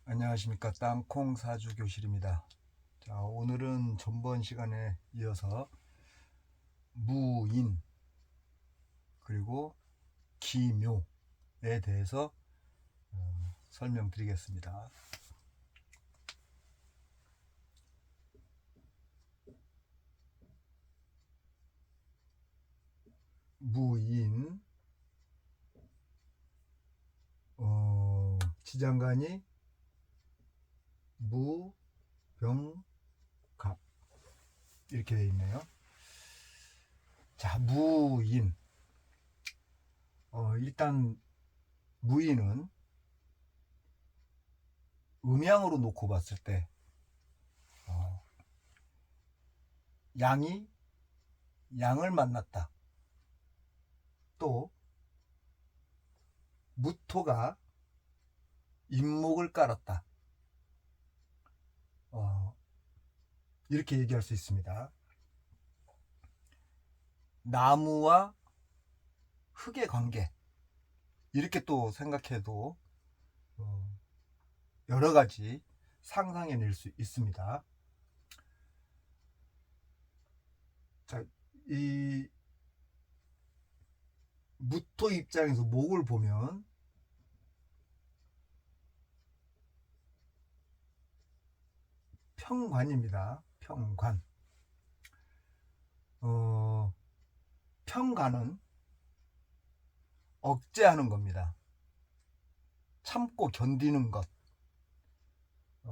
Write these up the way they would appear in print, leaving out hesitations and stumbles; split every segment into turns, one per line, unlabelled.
안녕하십니까. 땅콩 사주 교실입니다. 자, 오늘은 전번 시간에 이어서 무인 그리고 기묘에 대해서 설명드리겠습니다. 무인 지장간이 무병갑 이렇게 되어 있네요. 자, 무인 일단 무인은 음양으로 놓고 봤을 때 양이 양을 만났다. 또 무토가 인목을 깔았다. 이렇게 얘기할 수 있습니다. 나무와 흙의 관계, 이렇게 또 생각해도 여러 가지 상상해낼 수 있습니다. 자, 이 무토 입장에서 목을 보면 평관입니다. 평관. 평관은 억제하는 겁니다. 참고 견디는 것.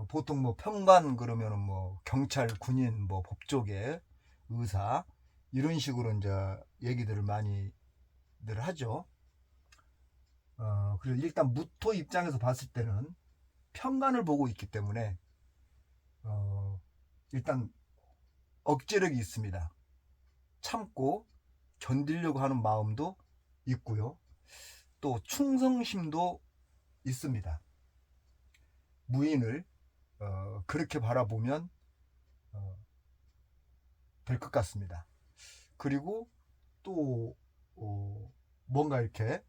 보통 뭐 평관 그러면은 뭐 경찰, 군인, 뭐 법조계, 의사 이런 식으로 이제 얘기들을 많이들 하죠. 그래서 일단 무토 입장에서 봤을 때는 평관을 보고 있기 때문에 일단 억제력이 있습니다. 참고 견디려고 하는 마음도 있고요. 또 충성심도 있습니다. 무인을 그렇게 바라보면 될 것 같습니다. 그리고 또 뭔가 이렇게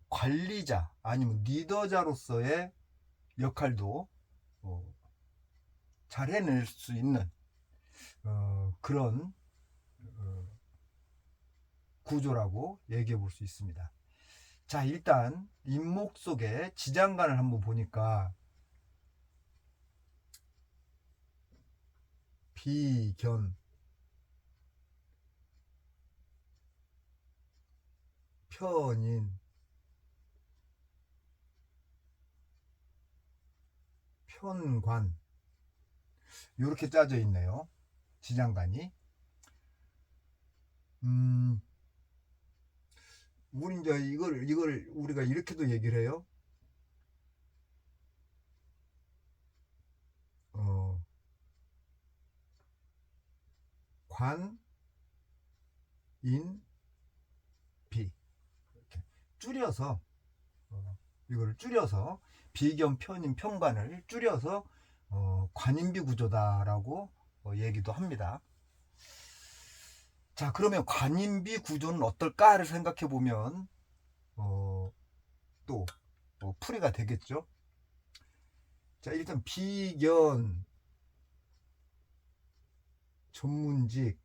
관리자 아니면 리더자로서의 역할도 잘 해낼 수 있는 그런 구조라고 얘기해 볼 수 있습니다. 자, 일단 인목 속에 지장간을 한번 보니까 비견, 편인, 편관 이렇게 짜져 있네요. 지장간이. 우리 이제 이걸 우리가 이렇게도 얘기를 해요. 관, 인, 비 이렇게 줄여서 이걸 줄여서 비견, 편인, 편관을 줄여서 관인비 구조다라고 얘기도 합니다. 자, 그러면 관인비 구조는 어떨까를 생각해 보면 또 풀이가 되겠죠. 자, 일단 비견, 전문직,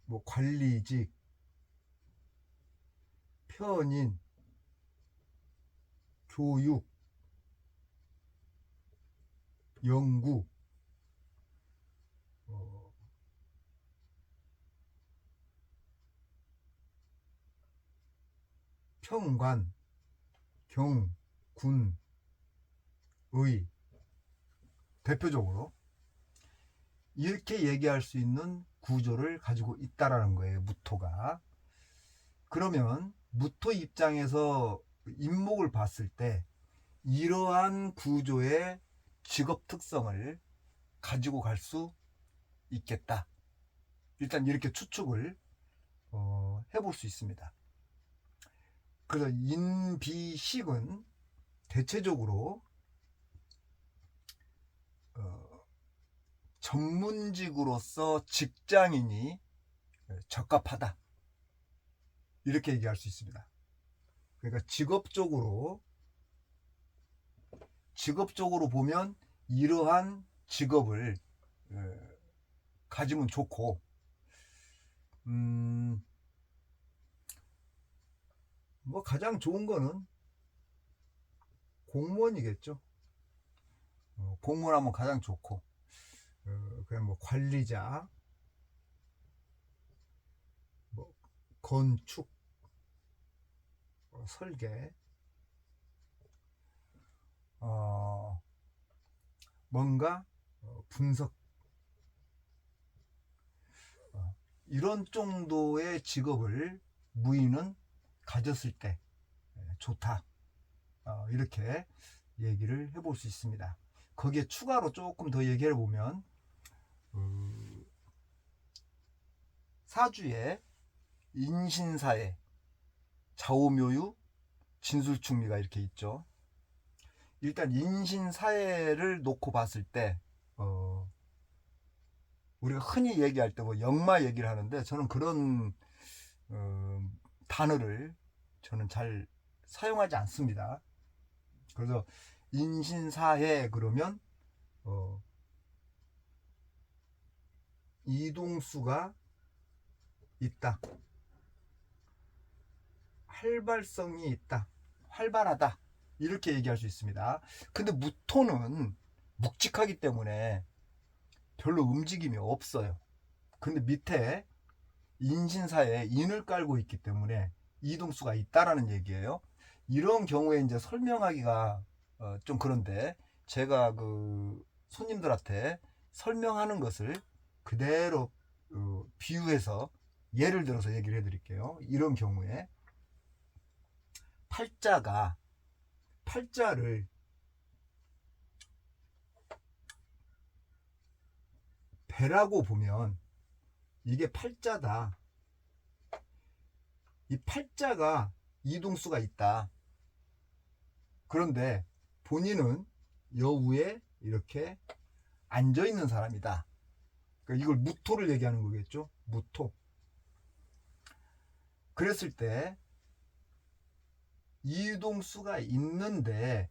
뭐 관리직, 편인, 교육, 연구, 평관, 경, 군, 의 대표적으로 이렇게 얘기할 수 있는 구조를 가지고 있다라는 거예요. 무토가. 그러면 무토 입장에서 인목을 봤을 때 이러한 구조의 직업 특성을 가지고 갈 수 있겠다. 일단 이렇게 추측을 해볼 수 있습니다. 그래서 인비식은 대체적으로 전문직으로서 직장인이 적합하다. 이렇게 얘기할 수 있습니다. 그러니까 직업적으로 보면 이러한 직업을 가지면 좋고, 뭐 가장 좋은 거는 공무원이겠죠. 공무원하면 가장 좋고, 그냥 뭐 관리자, 뭐 건축, 설계, 뭔가 분석, 이런 정도의 직업을 무인은 가졌을 때 좋다, 이렇게 얘기를 해볼 수 있습니다. 거기에 추가로 조금 더 얘기해 보면, 사주에 인신사에 좌우묘유 진술충미가 이렇게 있죠. 일단 인신사회를 놓고 봤을 때 우리가 흔히 얘기할 때 뭐 역마 얘기를 하는데, 저는 그런 단어를 저는 잘 사용하지 않습니다. 그래서 인신사회 그러면 이동수가 있다, 활발성이 있다, 활발하다, 이렇게 얘기할 수 있습니다. 근데 무토는 묵직하기 때문에 별로 움직임이 없어요. 근데 밑에 인신사에 인을 깔고 있기 때문에 이동수가 있다라는 얘기예요. 이런 경우에 이제 설명하기가 좀 그런데, 제가 그 손님들한테 설명하는 것을 그대로 비유해서 예를 들어서 얘기를 해드릴게요. 이런 경우에 팔자를 배라고 보면 이게 팔자다. 이 팔자가 이동수가 있다. 그런데 본인은 여우에 이렇게 앉아 있는 사람이다. 그러니까 이걸 무토를 얘기하는 거겠죠. 무토. 그랬을 때 이동수가 있는데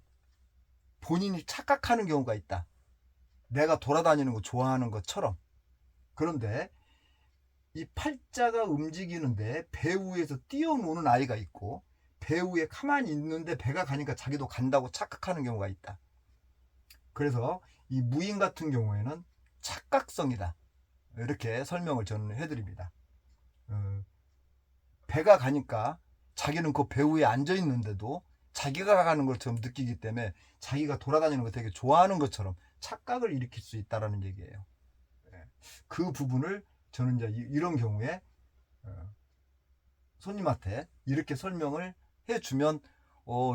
본인이 착각하는 경우가 있다. 내가 돌아다니는 거 좋아하는 것처럼. 그런데 이 팔자가 움직이는데 배 위에서 뛰어노는 아이가 있고, 배 위에 가만히 있는데 배가 가니까 자기도 간다고 착각하는 경우가 있다. 그래서 이 무인 같은 경우에는 착각성이다, 이렇게 설명을 저는 해드립니다. 배가 가니까 자기는 그 배 위에 앉아 있는데도 자기가 가는 것처럼 느끼기 때문에 자기가 돌아다니는 거 되게 좋아하는 것처럼 착각을 일으킬 수 있다는 얘기예요. 그 부분을 저는 이제 이런 경우에 손님한테 이렇게 설명을 해주면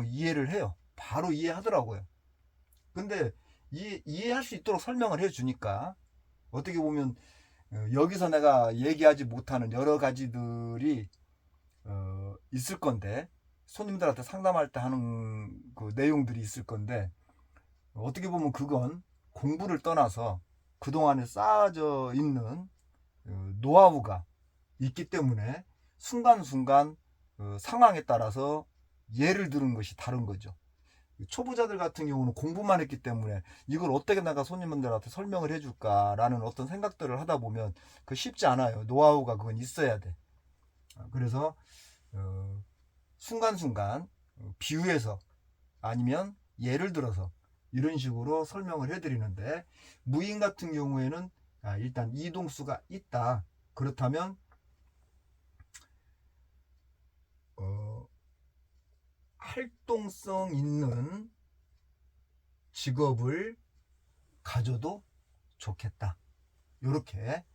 이해를 해요. 바로 이해하더라고요. 근데 이해할 수 있도록 설명을 해주니까 어떻게 보면 여기서 내가 얘기하지 못하는 여러 가지들이 있을 건데, 손님들한테 상담할 때 하는 그 내용들이 있을 건데, 어떻게 보면 그건 공부를 떠나서 그동안에 쌓아져 있는 노하우가 있기 때문에 순간순간 상황에 따라서 예를 드는 것이 다른 거죠. 초보자들 같은 경우는 공부만 했기 때문에 이걸 어떻게 내가 손님들한테 설명을 해줄까라는 어떤 생각들을 하다 보면 그 쉽지 않아요. 노하우가 그건 있어야 돼. 그래서 순간순간 비유해서 아니면 예를 들어서 이런 식으로 설명을 해드리는데, 무인 같은 경우에는 일단 이동수가 있다. 그렇다면 활동성 있는 직업을 가져도 좋겠다. 이렇게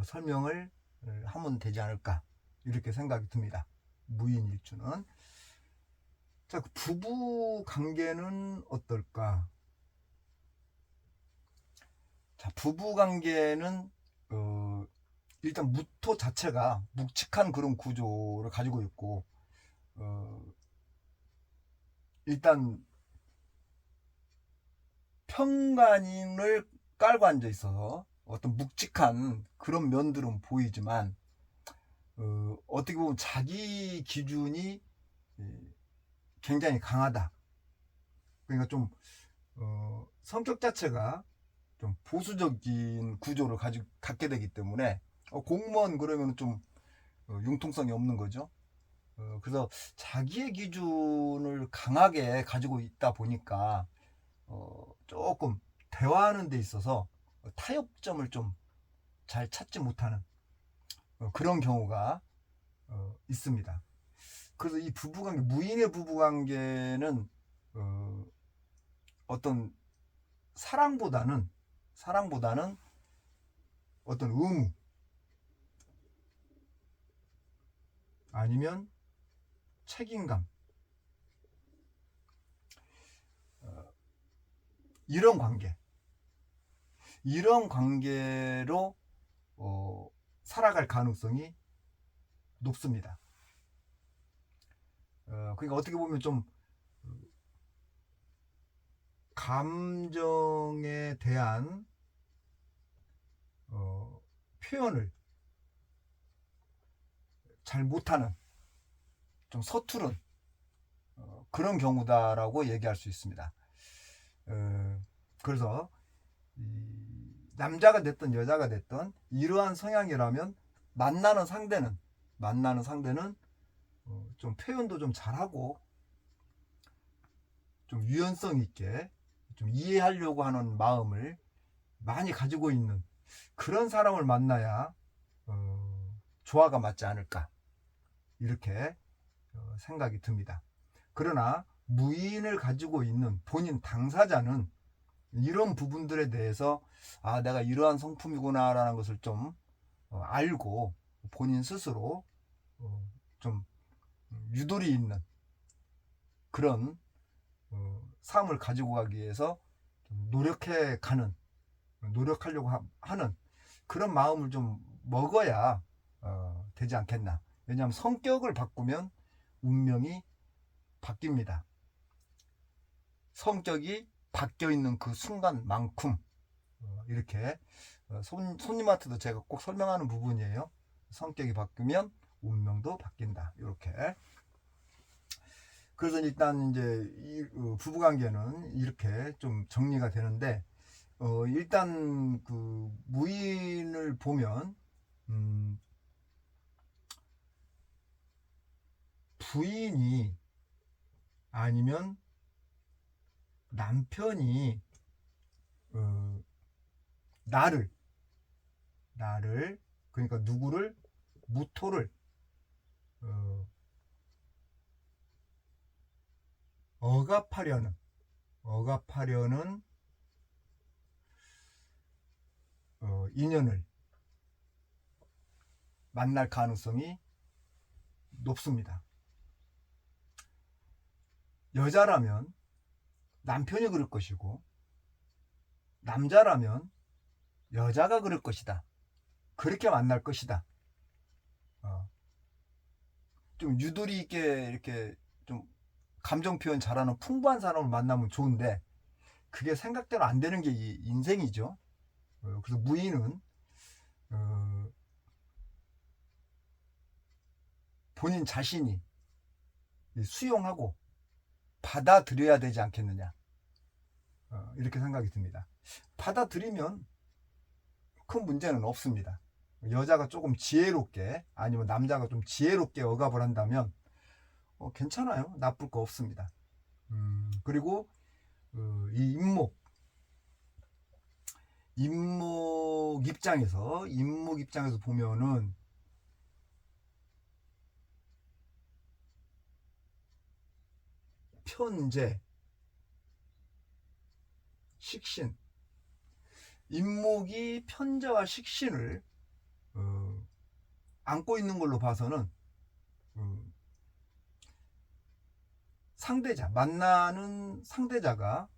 설명을 하면 되지 않을까, 이렇게 생각이 듭니다. 무인일주는. 자, 부부 관계는 어떨까? 자, 부부 관계는 일단 무토 자체가 묵직한 그런 구조를 가지고 있고, 일단 평간인을 깔고 앉아 있어서 어떤 묵직한 그런 면들은 보이지만, 어떻게 보면 자기 기준이 굉장히 강하다. 그러니까 좀 성격 자체가 좀 보수적인 구조를 갖게 되기 때문에 공무원 그러면 좀 융통성이 없는 거죠. 그래서 자기의 기준을 강하게 가지고 있다 보니까 조금 대화하는 데 있어서 타협점을 좀 잘 찾지 못하는 그런 경우가 있습니다. 그래서 이 부부관계, 무인의 부부관계는 어떤 사랑보다는 어떤 의무 아니면 책임감, 이런 관계로 살아갈 가능성이 높습니다. 그러니까 어떻게 보면 좀 감정에 대한 표현을 잘 못하는, 좀 서투른 그런 경우다라고 얘기할 수 있습니다. 그래서 남자가 됐든 여자가 됐든 이러한 성향이라면 만나는 상대는 좀 표현도 좀 잘하고 좀 유연성 있게 좀 이해하려고 하는 마음을 많이 가지고 있는 그런 사람을 만나야 조화가 맞지 않을까, 이렇게 생각이 듭니다. 그러나 무인을 가지고 있는 본인 당사자는 이런 부분들에 대해서 내가 이러한 성품이구나 라는 것을 좀 알고 본인 스스로 좀 유도리 있는 그런 삶을 가지고 가기 위해서 좀 노력하려고 하는 그런 마음을 좀 먹어야 되지 않겠나. 왜냐하면 성격을 바꾸면 운명이 바뀝니다. 성격이 바뀌어 있는 그 순간만큼 이렇게 손님한테도 제가 꼭 설명하는 부분이에요. 성격이 바뀌면 운명도 바뀐다. 이렇게. 그래서 일단 이제 이 부부관계는 이렇게 좀 정리가 되는데, 일단 그 무인을 보면 부인이 아니면 남편이 나를 그러니까 누구를, 무토를 억압하려는 인연을 만날 가능성이 높습니다. 여자라면 남편이 그럴 것이고, 남자라면 여자가 그럴 것이다. 그렇게 만날 것이다. 좀 유도리 있게 이렇게 좀 감정 표현 잘하는 풍부한 사람을 만나면 좋은데, 그게 생각대로 안 되는 게 이 인생이죠. 그래서 무인은 본인 자신이 수용하고 받아들여야 되지 않겠느냐, 이렇게 생각이 듭니다. 받아들이면 큰 문제는 없습니다. 여자가 조금 지혜롭게, 아니면 남자가 좀 지혜롭게 억압을 한다면 괜찮아요. 나쁠 거 없습니다. 그리고 이 임목 입장에서 보면은 편재, 식신, 임목이 편재와 식신을 안고 있는 걸로 봐서는 만나는 상대자가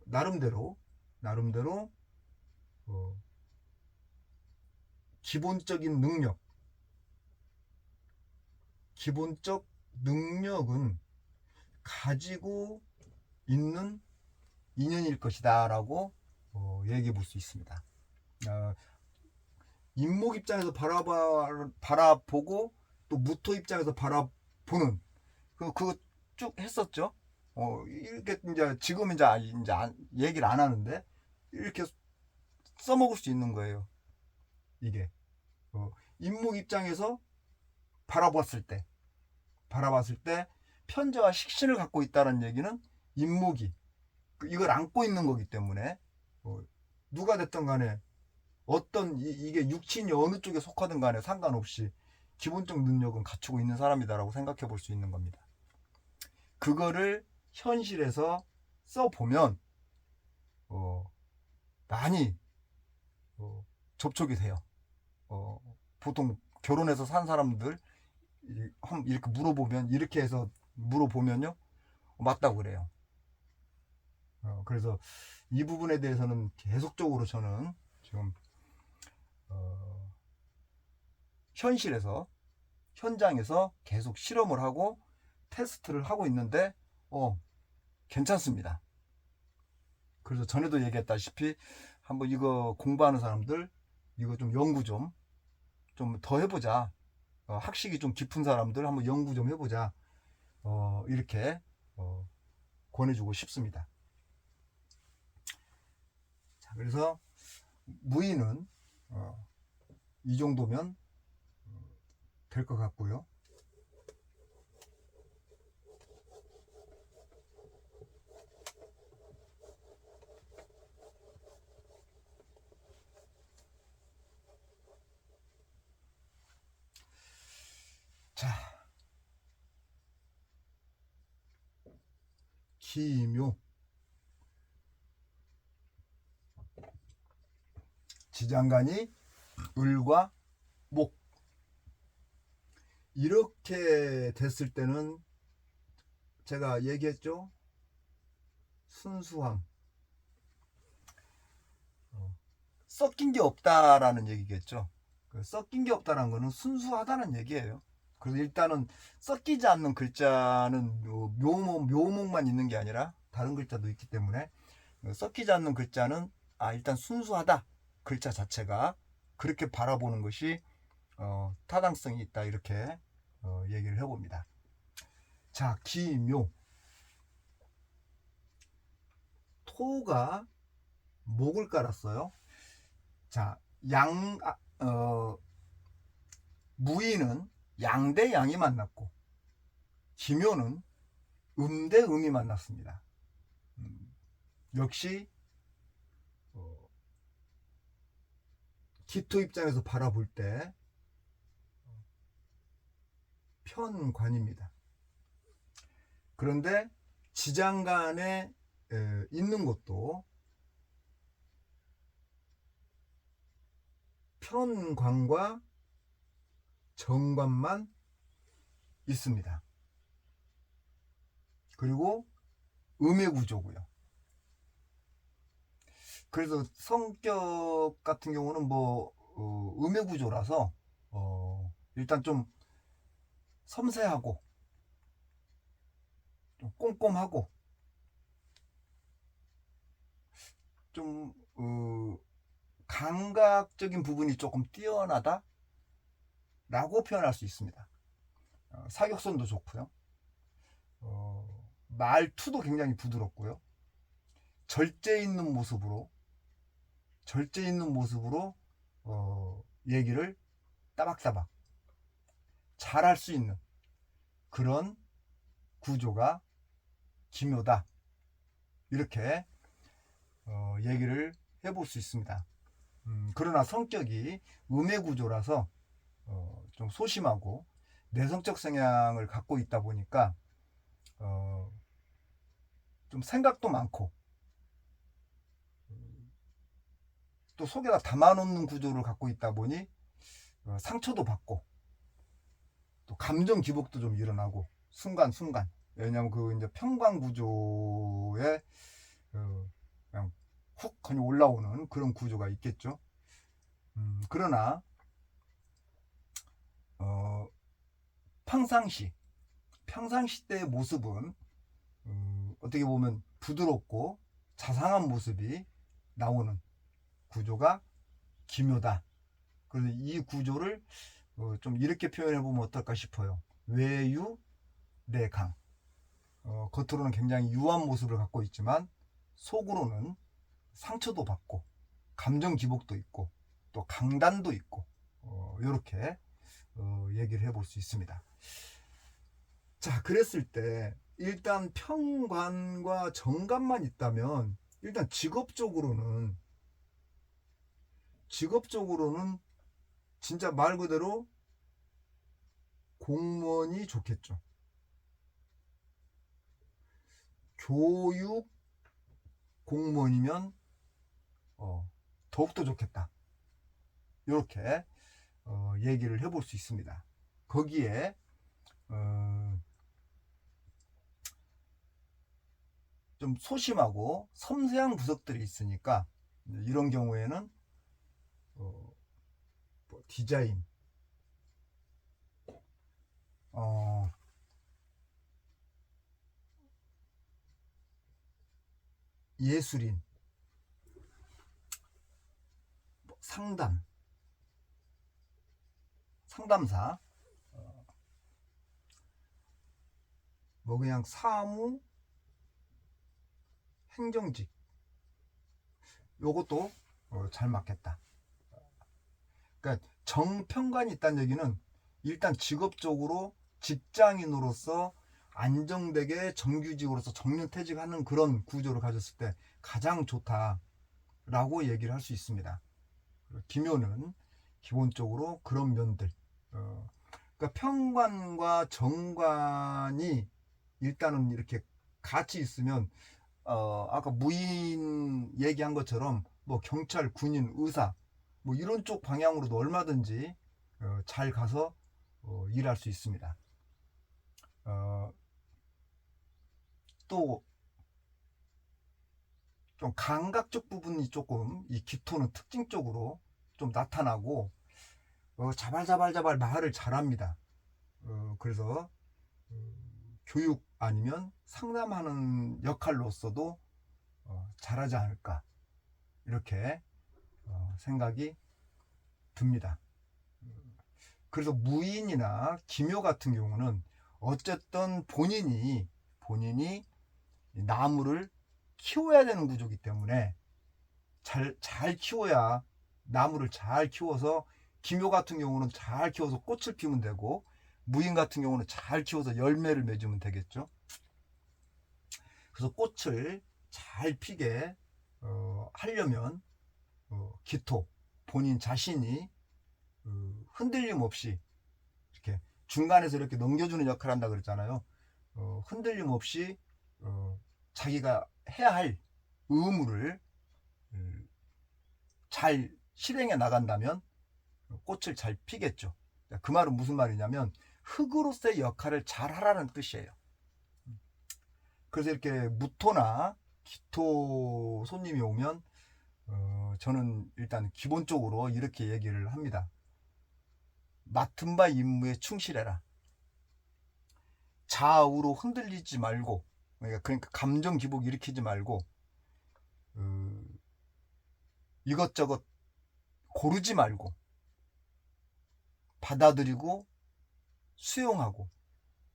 나름대로 기본적 능력은 가지고 있는 인연일 것이다 라고 얘기해 볼 수 있습니다. 임목 입장에서 바라보고 또 무토 입장에서 바라보는 그 쭉 했었죠. 이렇게 이제 지금 이제 얘기를 안 하는데 이렇게 써먹을 수 있는 거예요. 이게 인목 입장에서 바라봤을 때 편재와 식신을 갖고 있다는 얘기는 인목이 이걸 안고 있는 거기 때문에 누가 됐든 간에 어떤 이게 육친이 어느 쪽에 속하든 간에 상관없이 기본적 능력은 갖추고 있는 사람이다라고 생각해 볼 수 있는 겁니다. 그거를 현실에서 써보면 많이 접촉이 돼요. 보통 결혼해서 산 사람들 이렇게 물어보면 이렇게 해서 물어보면요 맞다고 그래요. 그래서 이 부분에 대해서는 계속적으로 저는 지금 현장에서 계속 실험을 하고 테스트를 하고 있는데 괜찮습니다. 그래서 전에도 얘기했다시피 한번 이거 공부하는 사람들 이거 좀 연구 좀 더 해보자. 학식이 좀 깊은 사람들 한번 연구 좀 해보자. 이렇게 권해주고 싶습니다. 자, 그래서 무의는 이 정도면 될 것 같고요. 자, 기묘 지장간이 을과 목 이렇게 됐을 때는 제가 얘기했죠. 순수함 섞인 게 없다라는 얘기겠죠. 섞인 게 없다는 거는 순수하다는 얘기예요. 그래서 일단은 섞이지 않는 글자는 묘목만 있는 게 아니라 다른 글자도 있기 때문에 섞이지 않는 글자는 일단 순수하다 글자 자체가 그렇게 바라보는 것이 타당성이 있다 이렇게 얘기를 해봅니다. 자, 기묘 토가 목을 깔았어요. 자, 무의는 양 대 양이 만났고 기묘는 음 대 음이 만났습니다. 역시 기토 입장에서 바라볼 때 편관입니다. 그런데 지장간에 있는 것도 편관과 정관만 있습니다. 그리고 음의 구조고요. 그래서 성격 같은 경우는 음의 구조라서 일단 좀 섬세하고 좀 꼼꼼하고 좀 감각적인 부분이 조금 뛰어나다 라고 표현할 수 있습니다. 사격선도 좋고요. 말투도 굉장히 부드럽고요. 절제 있는 모습으로 얘기를 따박따박 잘할 수 있는 그런 구조가 기묘다 이렇게 얘기를 해볼 수 있습니다. 그러나 성격이 음의 구조라서 좀 소심하고 내성적 성향을 갖고 있다 보니까 좀 생각도 많고 또 속에다 담아놓는 구조를 갖고 있다 보니 상처도 받고 또 감정 기복도 좀 일어나고 순간순간 왜냐하면 그 이제 평관 구조에 그냥 훅 그냥 올라오는 그런 구조가 있겠죠. 그러나 평상시 때의 모습은 어떻게 보면 부드럽고 자상한 모습이 나오는 구조가 기묘다. 그래서 이 구조를 좀 이렇게 표현해 보면 어떨까 싶어요. 외유 내강. 겉으로는 굉장히 유한 모습을 갖고 있지만 속으로는 상처도 받고 감정 기복도 있고 또 강단도 있고 이렇게 얘기를 해볼 수 있습니다. 자, 그랬을 때 일단 평관과 정관만 있다면 일단 직업적으로는 진짜 말 그대로 공무원이 좋겠죠. 교육 공무원이면 더욱더 좋겠다. 이렇게 얘기를 해볼 수 있습니다. 거기에 좀 소심하고 섬세한 구석들이 있으니까 이런 경우에는 디자인, 예술인, 상담사, 뭐 그냥 사무, 행정직, 요것도 잘 맞겠다. 그러니까 정평관이 있다는 얘기는 일단 직업적으로 직장인으로서 안정되게 정규직으로서 정년퇴직하는 그런 구조를 가졌을 때 가장 좋다라고 얘기를 할 수 있습니다. 기묘는 기본적으로 그런 면들, 그러니까 평관과 정관이 일단은 이렇게 같이 있으면 아까 무인 얘기한 것처럼 뭐 경찰, 군인, 의사 뭐 이런 쪽 방향으로도 얼마든지 잘 가서 일할 수 있습니다. 또 좀 감각적 부분이 조금 이 기토는 특징적으로 좀 나타나고 자발자발 말을 잘합니다. 그래서 교육 아니면 상담하는 역할로서도 잘하지 않을까 이렇게 생각이 듭니다. 그래서 무인이나 기묘 같은 경우는 어쨌든 본인이 나무를 키워야 되는 구조이기 때문에 잘 키워야 나무를 잘 키워서 기묘 같은 경우는 잘 키워서 꽃을 피우면 되고 무인 같은 경우는 잘 키워서 열매를 맺으면 되겠죠. 그래서 꽃을 잘 피게 하려면 기토 본인 자신이 흔들림 없이 이렇게 중간에서 이렇게 넘겨주는 역할을 한다 그랬잖아요. 흔들림 없이 자기가 해야 할 의무를 잘 실행해 나간다면 꽃을 잘 피겠죠. 그 말은 무슨 말이냐면 흙으로서의 역할을 잘 하라는 뜻이에요. 그래서 이렇게 무토나 기토 손님이 오면 저는 일단 기본적으로 이렇게 얘기를 합니다. 맡은 바 임무에 충실해라. 좌우로 흔들리지 말고, 그러니까 감정 기복 일으키지 말고 이것저것 고르지 말고 받아들이고 수용하고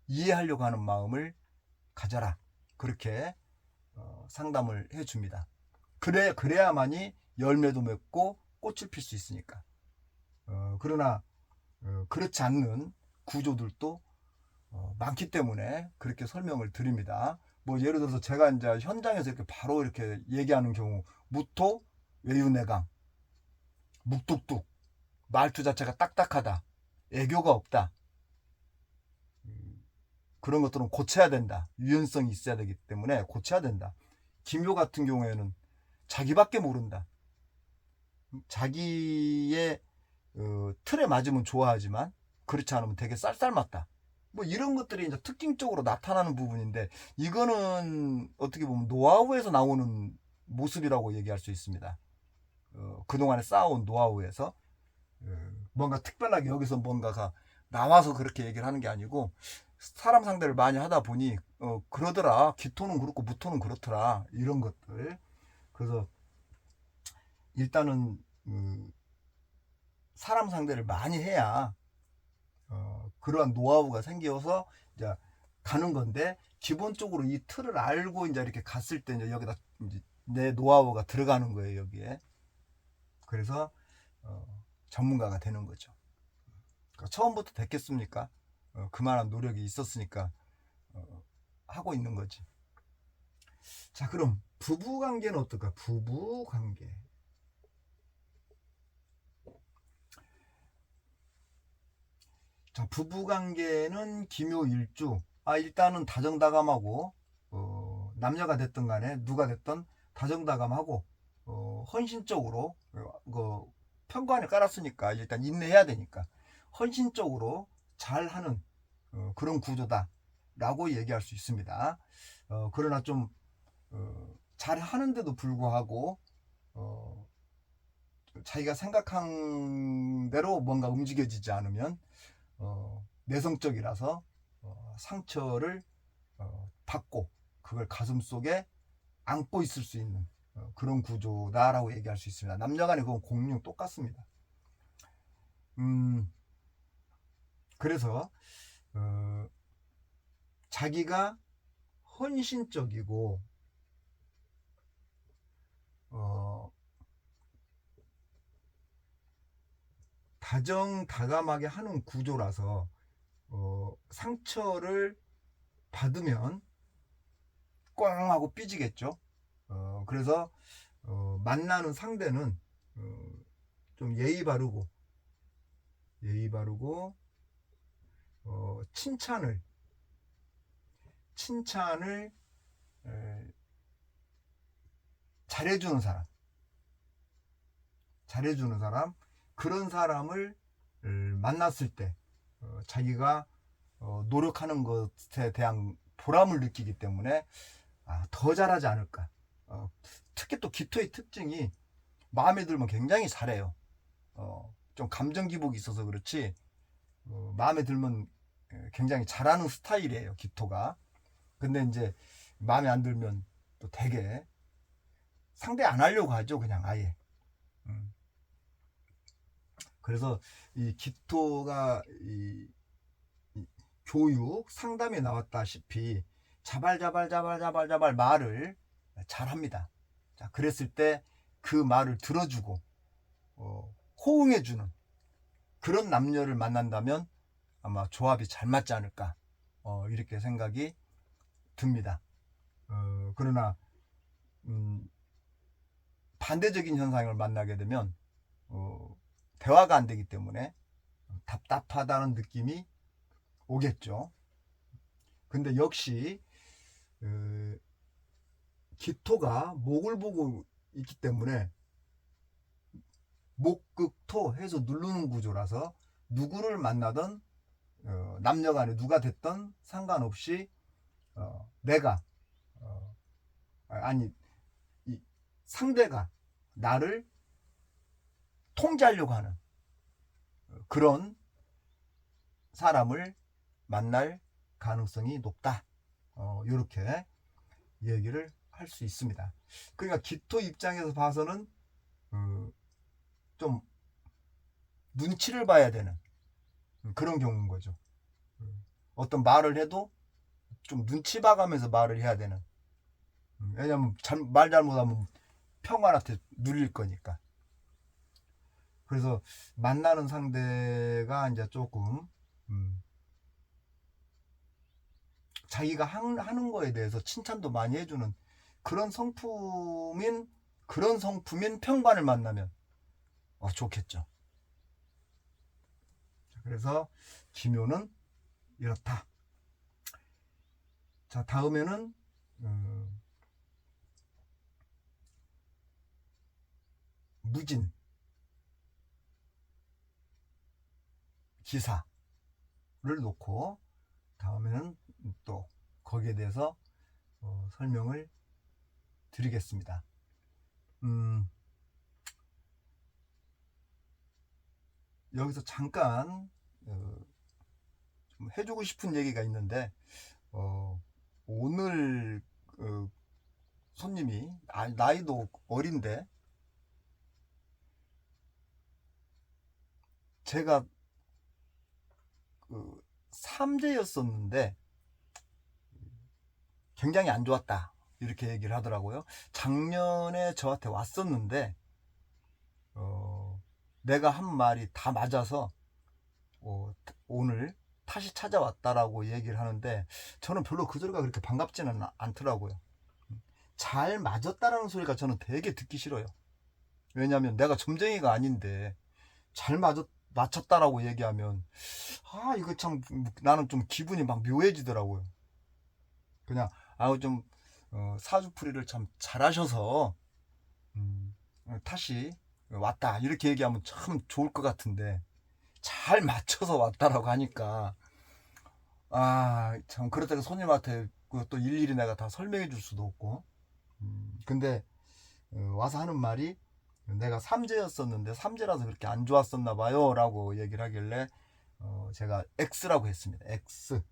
이해하려고 하는 마음을 가져라. 그렇게 상담을 해줍니다. 그래야만이 열매도 맺고 꽃을 필 수 있으니까. 그러나 그렇지 않는 구조들도 많기 때문에 그렇게 설명을 드립니다. 뭐 예를 들어서 제가 이제 현장에서 이렇게 바로 이렇게 얘기하는 경우 무토, 외유내강, 묵뚝뚝, 말투 자체가 딱딱하다, 애교가 없다, 그런 것들은 고쳐야 된다. 유연성이 있어야 되기 때문에 고쳐야 된다. 기묘 같은 경우에는 자기밖에 모른다. 자기의 틀에 맞으면 좋아하지만 그렇지 않으면 되게 쌀쌀맞다. 뭐 이런 것들이 이제 특징적으로 나타나는 부분인데 이거는 어떻게 보면 노하우에서 나오는 모습이라고 얘기할 수 있습니다. 그동안에 쌓아온 노하우에서 뭔가 특별하게 여기서 뭔가가 나와서 그렇게 얘기를 하는 게 아니고 사람 상대를 많이 하다 보니 그러더라. 기토는 그렇고 무토는 그렇더라. 이런 것들. 그래서 일단은 사람 상대를 많이 해야 그러한 노하우가 생겨서 이제 가는 건데, 기본적으로 이 틀을 알고 이제 이렇게 갔을 때 이제 여기다 이제 내 노하우가 들어가는 거예요, 여기에. 그래서 전문가가 되는 거죠. 그러니까 처음부터 됐겠습니까? 그만한 노력이 있었으니까 하고 있는 거지. 자, 그럼 부부 관계는 어떨까? 부부 관계. 자, 부부 관계는 기묘일주. 일단은 다정다감하고, 남녀가 됐든 간에 누가 됐든 다정다감하고, 헌신적으로, 편관을 깔았으니까 일단 인내해야 되니까 헌신적으로 잘하는 그런 구조다라고 얘기할 수 있습니다. 그러나 좀 잘하는데도 불구하고 자기가 생각한 대로 뭔가 움직여지지 않으면 내성적이라서 상처를 받고 그걸 가슴 속에 안고 있을 수 있는 그런 구조다라고 얘기할 수 있습니다. 남녀간에 그건 공용 똑같습니다. 그래서 자기가 헌신적이고 다정다감하게 하는 구조라서 상처를 받으면 꽝 하고 삐지겠죠. 그래서 만나는 상대는 좀 예의 바르고 칭찬을 잘해주는 사람, 그런 사람을 만났을 때 자기가 노력하는 것에 대한 보람을 느끼기 때문에 더 잘하지 않을까. 특히 또 기토의 특징이 마음에 들면 굉장히 잘해요. 좀 감정 기복이 있어서 그렇지 마음에 들면 굉장히 잘하는 스타일이에요, 기토가. 근데 이제 마음에 안 들면 또 되게 상대 안 하려고 하죠, 그냥 아예. 그래서 이 기토가 이 교육 상담에 나왔다시피 자발자발 말을 잘합니다. 자, 그랬을 때 그 말을 들어주고 호응해주는 그런 남녀를 만난다면 아마 조합이 잘 맞지 않을까 이렇게 생각이 듭니다. 그러나 반대적인 현상을 만나게 되면 대화가 안 되기 때문에 답답하다는 느낌이 오겠죠. 근데 역시 기토가 목을 보고 있기 때문에 목극토 해서 누르는 구조라서 누구를 만나든 남녀간에 누가 됐든 상관없이 내가 아니 이 상대가 나를 통제하려고 하는 그런 사람을 만날 가능성이 높다. 이렇게 얘기를 할 수 있습니다. 그러니까 기토 입장에서 봐서는 좀 눈치를 봐야 되는 그런 경우인 거죠. 어떤 말을 해도 좀 눈치 봐가면서 말을 해야 되는. 왜냐면 말 잘못하면 평안한테 눌릴 거니까. 그래서 만나는 상대가 이제 조금 자기가 하는 거에 대해서 칭찬도 많이 해주는 그런 성품인 평관을 만나면 좋겠죠. 그래서 기묘는 이렇다. 자, 다음에는 무진 기사를 놓고 다음에는 또 거기에 대해서 설명을 드리겠습니다. 여기서 잠깐 좀 해주고 싶은 얘기가 있는데 오늘 손님이 나이도 어린데 제가 삼재였었는데 굉장히 안 좋았다 이렇게 얘기를 하더라고요. 작년에 저한테 왔었는데 내가 한 말이 다 맞아서 오늘 다시 찾아왔다라고 얘기를 하는데 저는 별로 그 소리가 그렇게 반갑지는 않더라고요. 잘 맞았다라는 소리가 저는 되게 듣기 싫어요. 왜냐하면 내가 점쟁이가 아닌데 잘 맞췄다라고 얘기하면 이거 참 나는 좀 기분이 막 묘해지더라고요. 그냥 좀 사주풀이를 참 잘하셔서 다시 왔다 이렇게 얘기하면 참 좋을 것 같은데 잘 맞춰서 왔다라고 하니까 참 그렇다고 손님한테 또 일일이 내가 다 설명해 줄 수도 없고 근데 와서 하는 말이 내가 삼재였었는데 삼재라서 그렇게 안 좋았었나 봐요 라고 얘기를 하길래 제가 X라고 했습니다. X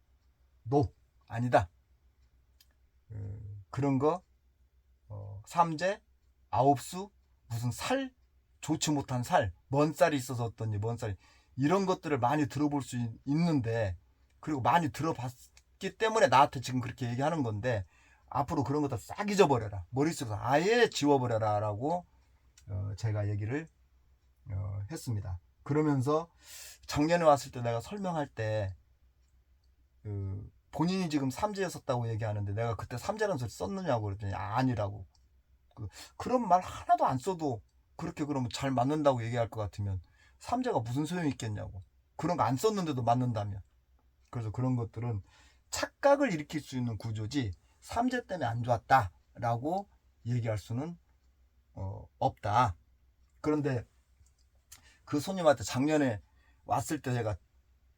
노 아니다. 그런 거 삼재 아홉수 무슨 살 좋지 못한 살 먼 쌀이 있어서 어떤지 먼 쌀이 이런 것들을 많이 들어볼 수 있는데 그리고 많이 들어봤기 때문에 나한테 지금 그렇게 얘기하는 건데 앞으로 그런 것들 싹 잊어버려라 머릿속에서 아예 지워버려라 라고 제가 얘기를 했습니다. 그러면서 작년에 왔을 때 내가 설명할 때 본인이 지금 삼재였었다고 얘기하는데 내가 그때 삼재라는 소리 썼느냐고 그랬더니 아니라고 그런 말 하나도 안 써도 그렇게 그러면 잘 맞는다고 얘기할 것 같으면 삼재가 무슨 소용이 있겠냐고 그런 거 안 썼는데도 맞는다면 그래서 그런 것들은 착각을 일으킬 수 있는 구조지 삼재 때문에 안 좋았다 라고 얘기할 수는 없다. 그런데 그 손님한테 작년에 왔을 때 제가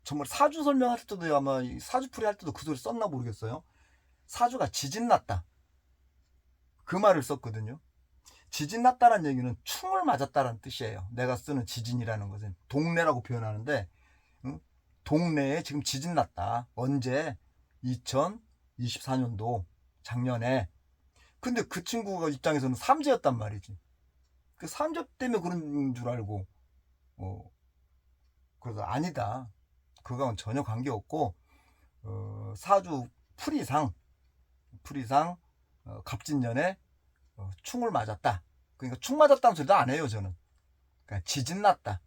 정말 사주 설명할 때도 아마 사주풀이 할 때도 그 소리 썼나 모르겠어요. 사주가 지진났다 그 말을 썼거든요. 지진났다는 얘기는 충을 맞았다는 뜻이에요. 내가 쓰는 지진이라는 것은 동네라고 표현하는데 동네에 지금 지진났다. 언제? 2024년도 작년에. 근데 그 친구가 입장에서는 삼재였단 말이지. 그 삼재 때문에 그런 줄 알고 그래서 아니다. 그거는 전혀 관계없고 사주 풀이상 갑진년에 충을 맞았다. 그러니까 충 맞았다는 소리도 안 해요 저는. 그러니까 지진 났다.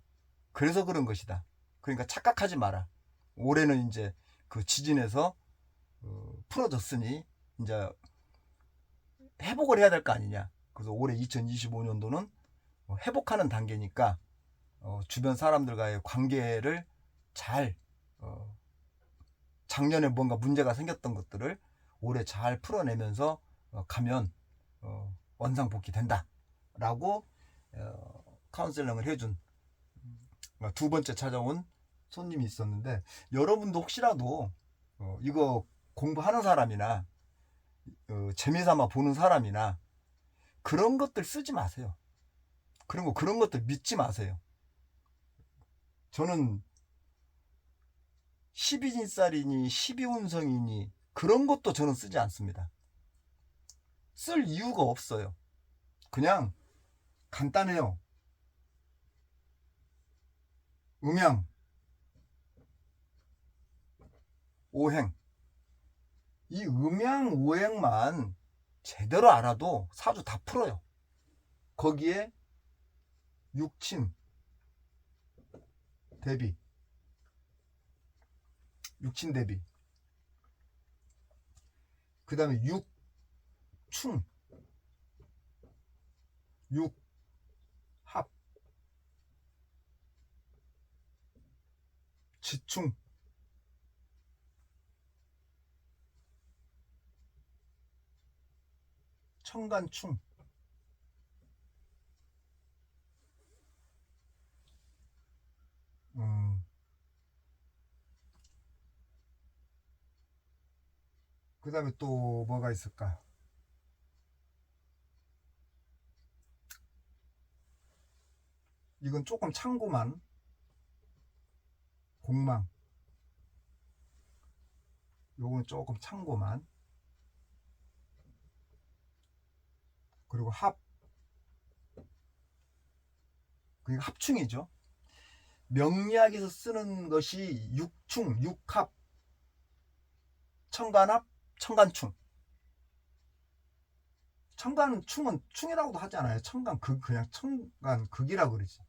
그래서 그런 것이다. 그러니까 착각하지 마라. 올해는 이제 그 지진에서 풀어졌으니 이제 회복을 해야 될 거 아니냐. 그래서 올해 2025년도는 회복하는 단계니까 주변 사람들과의 관계를 잘 작년에 뭔가 문제가 생겼던 것들을 올해 잘 풀어내면서 가면 원상복귀 된다 라고 카운셀링을 해준 두 번째 찾아온 손님이 있었는데 여러분도 혹시라도 이거 공부하는 사람이나 재미삼아 보는 사람이나 그런 것들 쓰지 마세요. 그리고 그런 것들 믿지 마세요. 저는 12진살이니 12운성이니 그런 것도 저는 쓰지 않습니다. 쓸 이유가 없어요. 그냥 간단해요. 음양, 오행. 이 음양, 오행만 제대로 알아도 사주 다 풀어요. 거기에 육친, 대비. 육친 대비. 그 다음에 육충, 육합, 지충, 청간충. 그 다음에 또 뭐가 있을까? 이건 조금 참고만. 공망. 요건 조금 참고만. 그리고 합. 그게 합충이죠. 명리학에서 쓰는 것이 육충, 육합, 청간합, 청간충. 청간 충은 충이라고도 하지 않아요. 청간 극, 그냥 청간 극이라 그러지.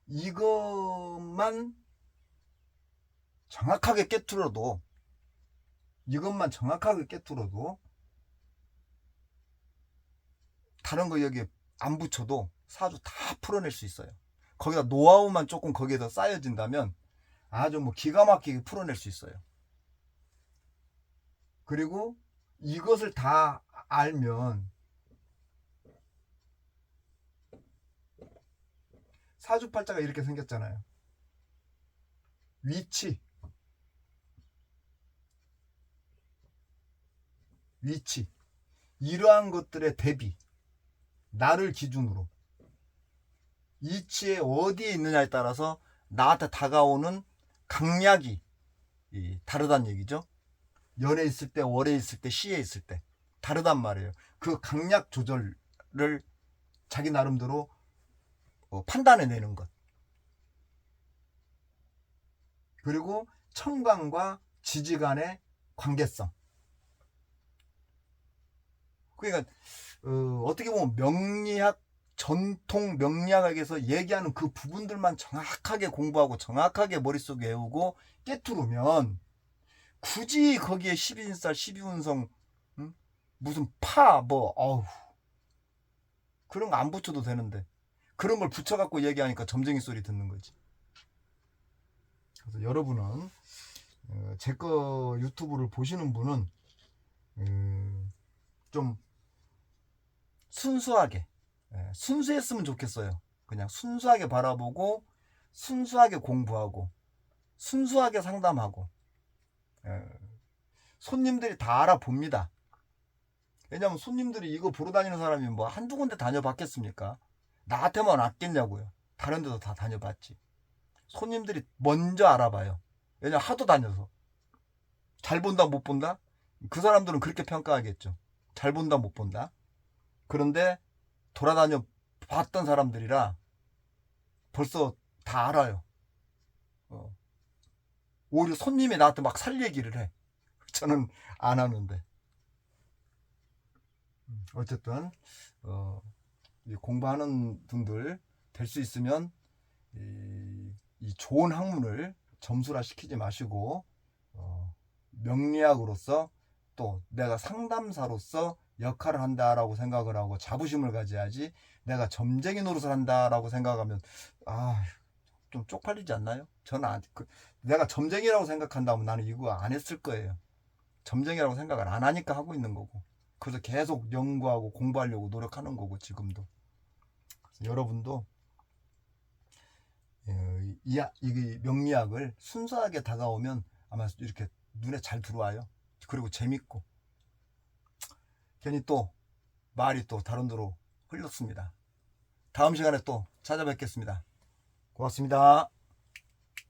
이것만 정확하게 깨뚫어도, 이것만 정확하게 깨뚫어도 다른 거 여기 안 붙여도 사주 다 풀어낼 수 있어요. 거기다 노하우만 조금 거기에서 쌓여진다면 아주 뭐 기가 막히게 풀어낼 수 있어요. 그리고 이것을 다 알면 사주팔자가 이렇게 생겼잖아요. 위치, 이러한 것들의 대비, 나를 기준으로 이치에 어디에 있느냐에 따라서 나한테 다가오는 강약이 다르단 얘기죠. 연에 있을 때, 월에 있을 때, 시에 있을 때 다르단 말이에요. 그 강약 조절을 자기 나름대로 판단해내는 것. 그리고 청간과 지지 간의 관계성. 그러니까 어떻게 보면 명리학, 전통 명리학에서 얘기하는 그 부분들만 정확하게 공부하고 정확하게 머릿속에 외우고 깨투르면 굳이 거기에 12인살, 12운성, 무슨 어우, 그런 거 안 붙여도 되는데 그런 걸 붙여갖고 얘기하니까 점쟁이 소리 듣는 거지. 그래서 여러분은 제 거 유튜브를 보시는 분은 좀 순수하게, 순수했으면 좋겠어요. 그냥 순수하게 바라보고 순수하게 공부하고 순수하게 상담하고, 손님들이 다 알아봅니다. 왜냐면 손님들이 이거 보러 다니는 사람이 뭐 한두 군데 다녀봤겠습니까? 나한테만 왔겠냐고요. 다른 데도 다 다녀봤지. 손님들이 먼저 알아봐요. 왜냐면 하도 다녀서. 잘 본다 못 본다? 그 사람들은 그렇게 평가하겠죠. 잘 본다 못 본다. 그런데 돌아다녀 봤던 사람들이라 벌써 다 알아요. 오히려 손님이 나한테 막 살 얘기를 해. 저는 안 하는데. 어쨌든 공부하는 분들 될 수 있으면 이 좋은 학문을 점수화 시키지 마시고 명리학으로서 또 내가 상담사로서 역할을 한다라고 생각을 하고 자부심을 가져야지, 내가 점쟁이 노릇을 한다라고 생각하면 좀 쪽팔리지 않나요? 저는 내가 점쟁이라고 생각한다면 나는 이거 안 했을 거예요. 점쟁이라고 생각을 안 하니까 하고 있는 거고, 그래서 계속 연구하고 공부하려고 노력하는 거고 지금도. 그래서 여러분도 이 명리학을 순수하게 다가오면 아마 이렇게 눈에 잘 들어와요. 그리고 재밌고. 괜히 또 말이 또 다른 데로 흘렀습니다. 다음 시간에 또 찾아뵙겠습니다. 고맙습니다.